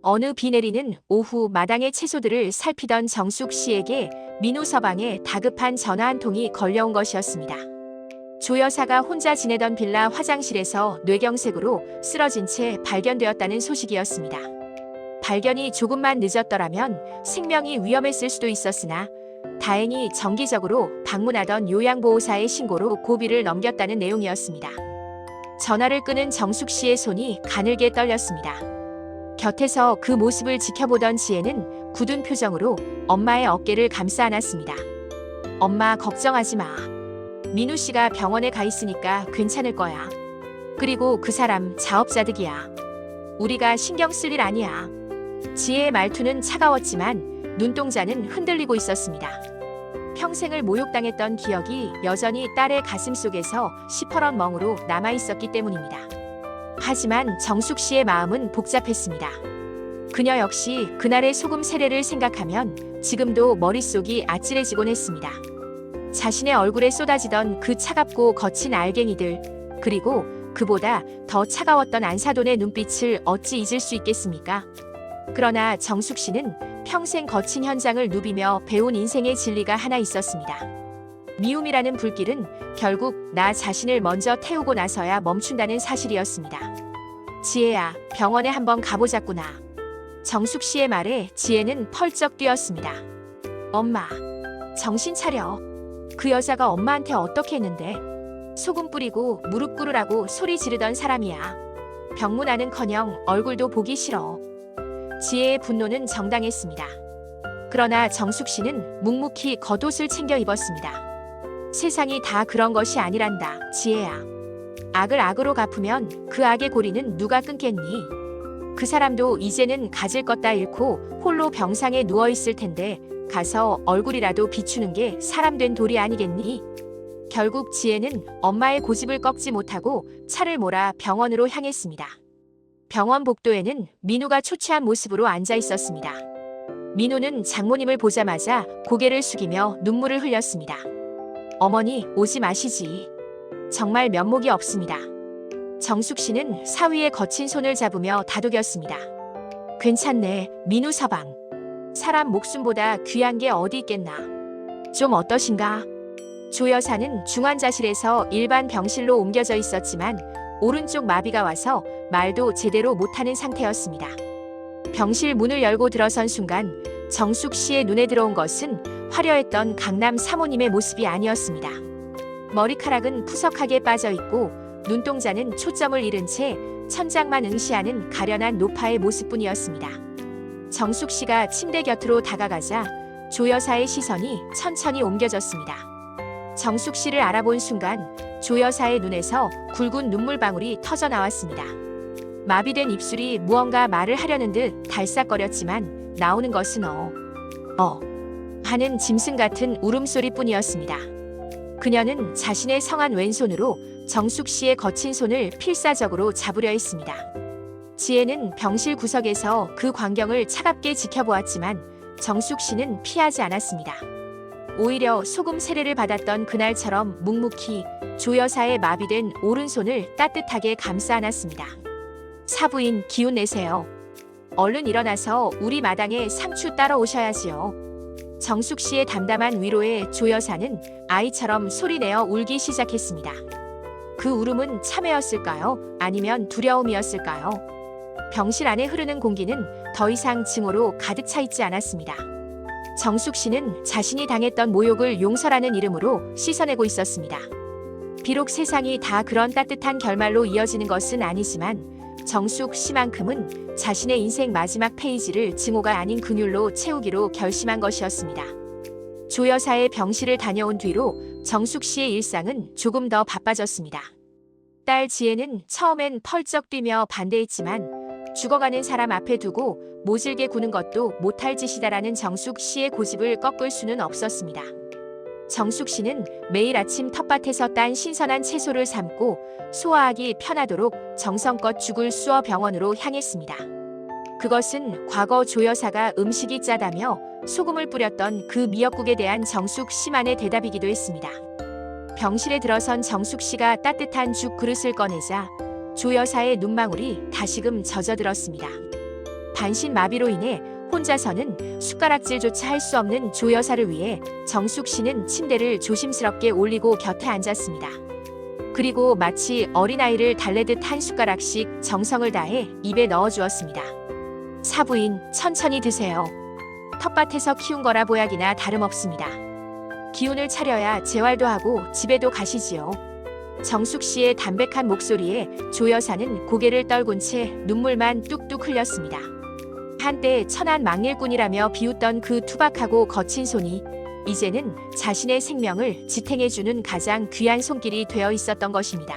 어느 비 내리는 오후 마당의 채소들을 살피던 정숙 씨에게 민우 서방의 다급한 전화 한 통이 걸려온 것이었습니다. 조 여사가 혼자 지내던 빌라 화장실에서 뇌경색으로 쓰러진 채 발견되었다는 소식이었습니다. 발견이 조금만 늦었더라면 생명이 위험했을 수도 있었으나 다행히 정기적으로 방문하던 요양보호사의 신고로 고비를 넘겼다는 내용이었습니다. 전화를 끊은 정숙 씨의 손이 가늘게 떨렸습니다. 곁에서 그 모습을 지켜보던 지혜는 굳은 표정으로 엄마의 어깨를 감싸 안았습니다. 엄마 걱정하지 마. 민우 씨가 병원에 가 있으니까 괜찮을 거야. 그리고 그 사람 자업자득이야. 우리가 신경 쓸 일 아니야. 지혜의 말투는 차가웠지만 눈동자는 흔들리고 있었습니다. 평생을 모욕당했던 기억이 여전히 딸의 가슴속에서 시퍼런 멍으로 남아있었기 때문입니다. 하지만 정숙 씨의 마음은 복잡했습니다. 그녀 역시 그날의 소금 세례를 생각하면 지금도 머릿속이 아찔해지곤 했습니다. 자신의 얼굴에 쏟아지던 그 차갑고 거친 알갱이들, 그리고 그보다 더 차가웠던 안사돈의 눈빛을 어찌 잊을 수 있겠습니까? 그러나 정숙 씨는 평생 거친 현장을 누비며 배운 인생의 진리가 하나 있었습니다. 미움이라는 불길은 결국 나 자신을 먼저 태우고 나서야 멈춘다는 사실이었습니다. 지혜야, 병원에 한번 가보자꾸나. 정숙 씨의 말에 지혜는 펄쩍 뛰었습니다. 엄마, 정신 차려. 그 여자가 엄마한테 어떻게 했는데? 소금 뿌리고 무릎 꿇으라고 소리 지르던 사람이야. 병문안은커녕 얼굴도 보기 싫어. 지혜의 분노는 정당했습니다. 그러나 정숙 씨는 묵묵히 겉옷을 챙겨 입었습니다. 세상이 다 그런 것이 아니란다, 지혜야. 악을 악으로 갚으면 그 악의 고리는 누가 끊겠니? 그 사람도 이제는 가질 것 다 잃고 홀로 병상에 누워있을 텐데 가서 얼굴이라도 비추는 게 사람 된 도리 아니겠니? 결국 지혜는 엄마의 고집을 꺾지 못하고 차를 몰아 병원으로 향했습니다. 병원 복도에는 민우가 초췌한 모습으로 앉아 있었습니다. 민우는 장모님을 보자마자 고개를 숙이며 눈물을 흘렸습니다. 어머니, 오지 마시지. 정말 면목이 없습니다. 정숙 씨는 사위의 거친 손을 잡으며 다독였습니다. 괜찮네, 민우 서방. 사람 목숨보다 귀한 게 어디 있겠나. 좀 어떠신가? 조 여사는 중환자실에서 일반 병실로 옮겨져 있었지만 오른쪽 마비가 와서 말도 제대로 못하는 상태였습니다. 병실 문을 열고 들어선 순간 정숙 씨의 눈에 들어온 것은 화려했던 강남 사모님의 모습이 아니었습니다. 머리카락은 푸석하게 빠져있고 눈동자는 초점을 잃은 채 천장만 응시하는 가련한 노파의 모습뿐이었습니다. 정숙 씨가 침대 곁으로 다가가자 조 여사의 시선이 천천히 옮겨졌습니다. 정숙 씨를 알아본 순간 조 여사의 눈에서 굵은 눈물방울이 터져 나왔습니다. 마비된 입술이 무언가 말을 하려는 듯 달싹거렸지만 나오는 것은 하는 짐승 같은 울음소리뿐이었습니다. 그녀는 자신의 성한 왼손으로 정숙 씨의 거친 손을 필사적으로 잡으려 했습니다. 지혜는 병실 구석에서 그 광경을 차갑게 지켜보았지만 정숙 씨는 피하지 않았습니다. 오히려 소금 세례를 받았던 그날처럼 묵묵히 조 여사의 마비된 오른손을 따뜻하게 감싸 안았습니다. 사부인, 기운 내세요. 얼른 일어나서 우리 마당에 상추 따러 오셔야지요. 정숙 씨의 담담한 위로에 조 여사는 아이처럼 소리내어 울기 시작했습니다. 그 울음은 참회였을까요? 아니면 두려움이었을까요? 병실 안에 흐르는 공기는 더 이상 증오로 가득 차 있지 않았습니다. 정숙 씨는 자신이 당했던 모욕을 용서라는 이름으로 씻어내고 있었습니다. 비록 세상이 다 그런 따뜻한 결말로 이어지는 것은 아니지만 정숙 씨만큼은 자신의 인생 마지막 페이지를 증오가 아닌 긍휼로 채우기로 결심한 것이었습니다. 조 여사의 병실을 다녀온 뒤로 정숙 씨의 일상은 조금 더 바빠졌습니다. 딸 지혜는 처음엔 펄쩍 뛰며 반대했지만 죽어가는 사람 앞에 두고 모질게 구는 것도 못할 짓이다라는 정숙 씨의 고집을 꺾을 수는 없었습니다. 정숙 씨는 매일 아침 텃밭에서 딴 신선한 채소를 삶고 소화하기 편하도록 정성껏 죽을 쑤어 병원으로 향했습니다. 그것은 과거 조 여사가 음식이 짜다며 소금을 뿌렸던 그 미역국에 대한 정숙 씨만의 대답이기도 했습니다. 병실에 들어선 정숙 씨가 따뜻한 죽 그릇을 꺼내자 조 여사의 눈망울이 다시금 젖어들었습니다. 반신마비로 인해 혼자서는 숟가락질조차 할 수 없는 조 여사를 위해 정숙 씨는 침대를 조심스럽게 올리고 곁에 앉았습니다. 그리고 마치 어린아이를 달래듯 한 숟가락씩 정성을 다해 입에 넣어주었습니다. 사부인, 천천히 드세요. 텃밭에서 키운 거라 보약이나 다름없습니다. 기운을 차려야 재활도 하고 집에도 가시지요. 정숙 씨의 담백한 목소리에 조 여사는 고개를 떨군 채 눈물만 뚝뚝 흘렸습니다. 한때 천한 망일꾼이라며 비웃던 그 투박하고 거친 손이 이제는 자신의 생명을 지탱해주는 가장 귀한 손길이 되어 있었던 것입니다.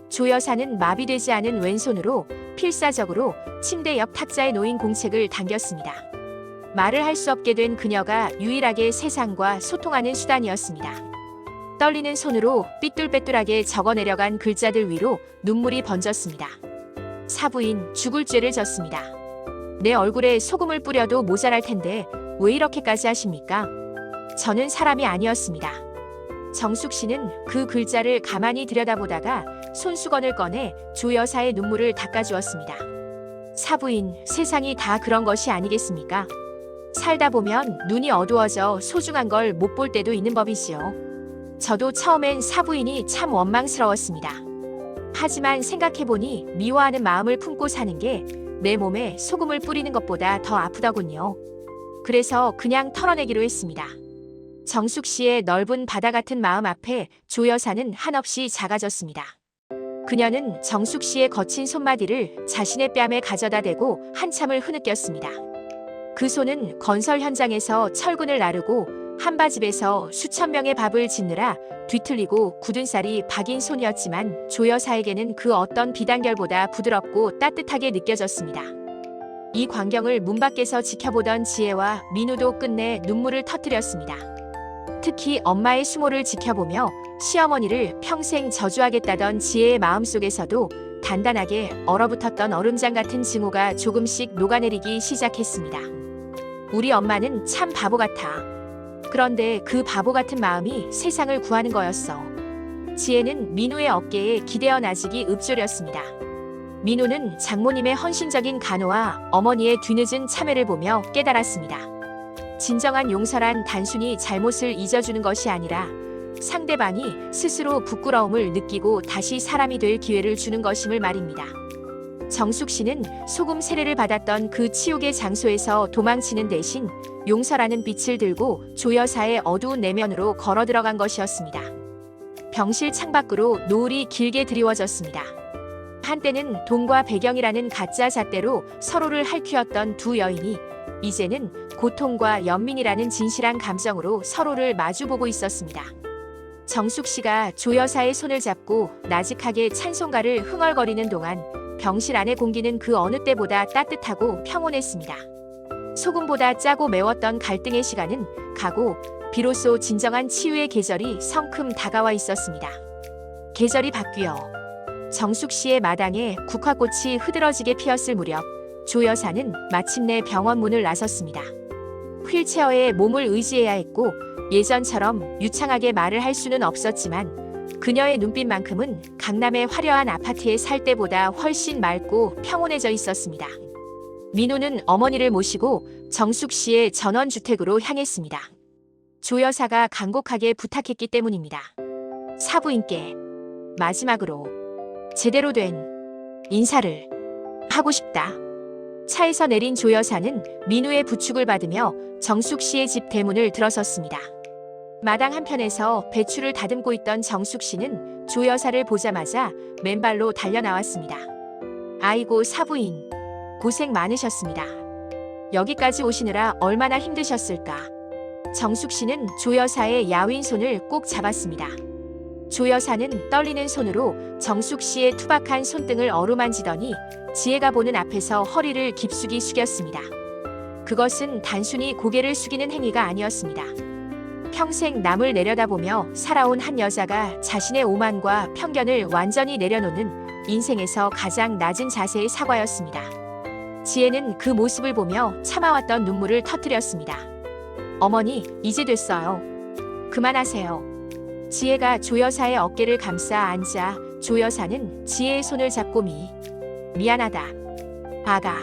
조 여사는 마비되지 않은 왼손으로 필사적으로 침대 옆 탁자에 놓인 공책을 당겼습니다. 말을 할 수 없게 된 그녀가 유일하게 세상과 소통하는 수단이었습니다. 떨리는 손으로 삐뚤빼뚤하게 적어내려간 글자들 위로 눈물이 번졌습니다. 사부인, 죽을 죄를 졌습니다. 내 얼굴에 소금을 뿌려도 모자랄 텐데 왜 이렇게까지 하십니까? 저는 사람이 아니었습니다. 정숙 씨는 그 글자를 가만히 들여다보다가 손수건을 꺼내 조 여사의 눈물을 닦아주었습니다. 사부인, 세상이 다 그런 것이 아니겠습니까? 살다 보면 눈이 어두워져 소중한 걸 못 볼 때도 있는 법이지요. 저도 처음엔 사부인이 참 원망스러웠습니다. 하지만 생각해보니 미워하는 마음을 품고 사는 게 내 몸에 소금을 뿌리는 것보다 더 아프더군요. 그래서 그냥 털어내기로 했습니다. 정숙 씨의 넓은 바다 같은 마음 앞에 조 여사는 한없이 작아졌습니다. 그녀는 정숙 씨의 거친 손마디를 자신의 뺨에 가져다 대고 한참을 흐느꼈습니다. 그 손은 건설 현장에서 철근을 나르고 한바집에서 수천 명의 밥을 짓느라 뒤틀리고 굳은 살이 박인 손이었지만 조 여사에게는 그 어떤 비단결보다 부드럽고 따뜻하게 느껴졌습니다. 이 광경을 문 밖에서 지켜보던 지혜와 민우도 끝내 눈물을 터뜨렸습니다. 특히 엄마의 수모를 지켜보며 시어머니를 평생 저주하겠다던 지혜의 마음속에서도 단단하게 얼어붙었던 얼음장 같은 증오가 조금씩 녹아내리기 시작했습니다. 우리 엄마는 참 바보 같아. 그런데 그 바보 같은 마음이 세상을 구하는 거였어. 지혜는 민우의 어깨에 기대어 나직이 읊조렸습니다. 민우는 장모님의 헌신적인 간호와 어머니의 뒤늦은 참회를 보며 깨달았습니다. 진정한 용서란 단순히 잘못을 잊어주는 것이 아니라 상대방이 스스로 부끄러움을 느끼고 다시 사람이 될 기회를 주는 것임을 말입니다. 정숙 씨는 소금 세례를 받았던 그 치욕의 장소에서 도망치는 대신 용서라는 빛을 들고 조 여사의 어두운 내면으로 걸어 들어간 것이었습니다. 병실 창밖으로 노을이 길게 드리워졌습니다. 한때는 돈과 배경이라는 가짜 잣대로 서로를 핥히었던 두 여인이 이제는 고통과 연민이라는 진실한 감정으로 서로를 마주보고 있었습니다. 정숙 씨가 조 여사의 손을 잡고 나직하게 찬송가를 흥얼거리는 동안 병실 안의 공기는 그 어느 때보다 따뜻하고 평온했습니다. 소금보다 짜고 매웠던 갈등의 시간은 가고 비로소 진정한 치유의 계절이 성큼 다가와 있었습니다. 계절이 바뀌어 정숙 씨의 마당에 국화꽃이 흐드러지게 피었을 무렵 조 여사는 마침내 병원 문을 나섰습니다. 휠체어에 몸을 의지해야 했고 예전처럼 유창하게 말을 할 수는 없었지만 그녀의 눈빛만큼은 강남의 화려한 아파트에 살 때보다 훨씬 맑고 평온해져 있었습니다. 민우는 어머니를 모시고 정숙 씨의 전원주택으로 향했습니다. 조 여사가 간곡하게 부탁했기 때문입니다. 사부인께 마지막으로 제대로 된 인사를 하고 싶다. 차에서 내린 조 여사는 민우의 부축을 받으며 정숙 씨의 집 대문을 들어섰습니다. 마당 한편에서 배추를 다듬고 있던 정숙 씨는 조 여사를 보자마자 맨발로 달려나왔습니다. 아이고 사부인, 고생 많으셨습니다. 여기까지 오시느라 얼마나 힘드셨을까. 정숙 씨는 조 여사의 야윈 손을 꼭 잡았습니다. 조 여사는 떨리는 손으로 정숙 씨의 투박한 손등을 어루만지더니 지혜가 보는 앞에서 허리를 깊숙이 숙였습니다. 그것은 단순히 고개를 숙이는 행위가 아니었습니다. 평생 남을 내려다보며 살아온 한 여자가 자신의 오만과 편견을 완전히 내려놓는 인생에서 가장 낮은 자세의 사과였습니다. 지혜는 그 모습을 보며 참아왔던 눈물을 터뜨렸습니다. 어머니, 이제 됐어요. 그만하세요. 지혜가 조 여사의 어깨를 감싸 앉자 조 여사는 지혜의 손을 잡고 미안하다. 아가.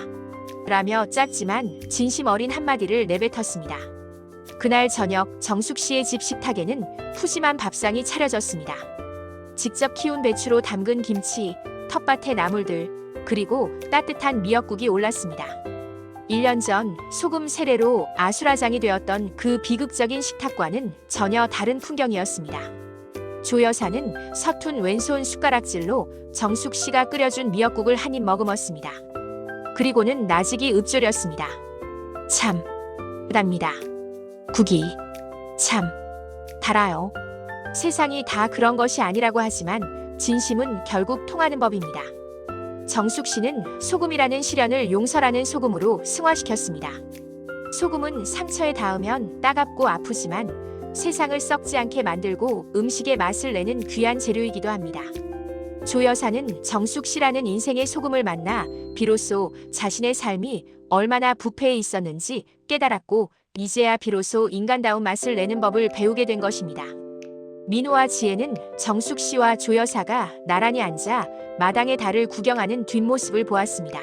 라며 짧지만 진심 어린 한마디를 내뱉었습니다. 그날 저녁 정숙 씨의 집 식탁에는 푸짐한 밥상이 차려졌습니다. 직접 키운 배추로 담근 김치, 텃밭의 나물들, 그리고 따뜻한 미역국이 올랐습니다. 1년 전 소금 세례로 아수라장이 되었던 그 비극적인 식탁과는 전혀 다른 풍경이었습니다. 조 여사는 서툰 왼손 숟가락질로 정숙 씨가 끓여준 미역국을 한 입 머금었습니다. 그리고는 나직이 읊조렸습니다. 참, 답니다. 국이 참 달아요. 세상이 다 그런 것이 아니라고 하지만 진심은 결국 통하는 법입니다. 정숙 씨는 소금이라는 시련을 용서라는 소금으로 승화시켰습니다. 소금은 상처에 닿으면 따갑고 아프지만 세상을 썩지 않게 만들고 음식의 맛을 내는 귀한 재료이기도 합니다. 조 여사는 정숙 씨라는 인생의 소금을 만나 비로소 자신의 삶이 얼마나 부패해 있었는지 깨달았고 이제야 비로소 인간다운 맛을 내는 법을 배우게 된 것입니다. 민호와 지혜는 정숙 씨와 조 여사가 나란히 앉아 마당의 달을 구경하는 뒷모습을 보았습니다.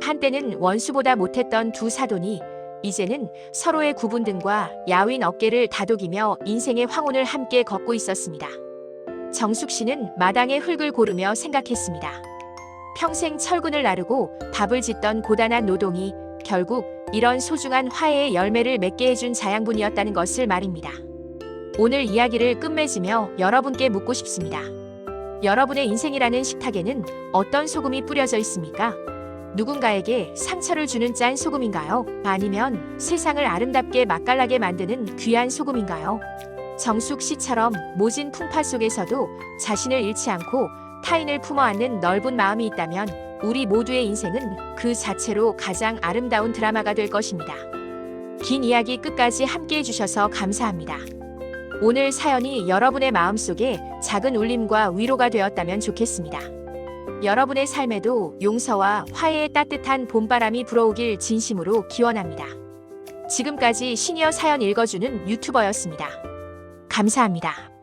한때는 원수보다 못했던 두 사돈이 이제는 서로의 구분 등과 야윈 어깨를 다독이며 인생의 황혼을 함께 걷고 있었습니다. 정숙 씨는 마당의 흙을 고르며 생각했습니다. 평생 철근을 나르고 밥을 짓던 고단한 노동이 결국 이런 소중한 화해의 열매를 맺게 해준 자양분이었다는 것을 말입니다. 오늘 이야기를 끝맺으며 여러분께 묻고 싶습니다. 여러분의 인생이라는 식탁에는 어떤 소금이 뿌려져 있습니까? 누군가에게 상처를 주는 짠 소금인가요? 아니면 세상을 아름답게 맛깔나게 만드는 귀한 소금인가요? 정숙 씨처럼 모진 풍파 속에서도 자신을 잃지 않고 타인을 품어 안는 넓은 마음이 있다면 우리 모두의 인생은 그 자체로 가장 아름다운 드라마가 될 것입니다. 긴 이야기 끝까지 함께 해주셔서 감사합니다. 오늘 사연이 여러분의 마음속에 작은 울림과 위로가 되었다면 좋겠습니다. 여러분의 삶에도 용서와 화해의 따뜻한 봄바람이 불어오길 진심으로 기원합니다. 지금까지 시니어 사연 읽어주는 유튜버였습니다. 감사합니다.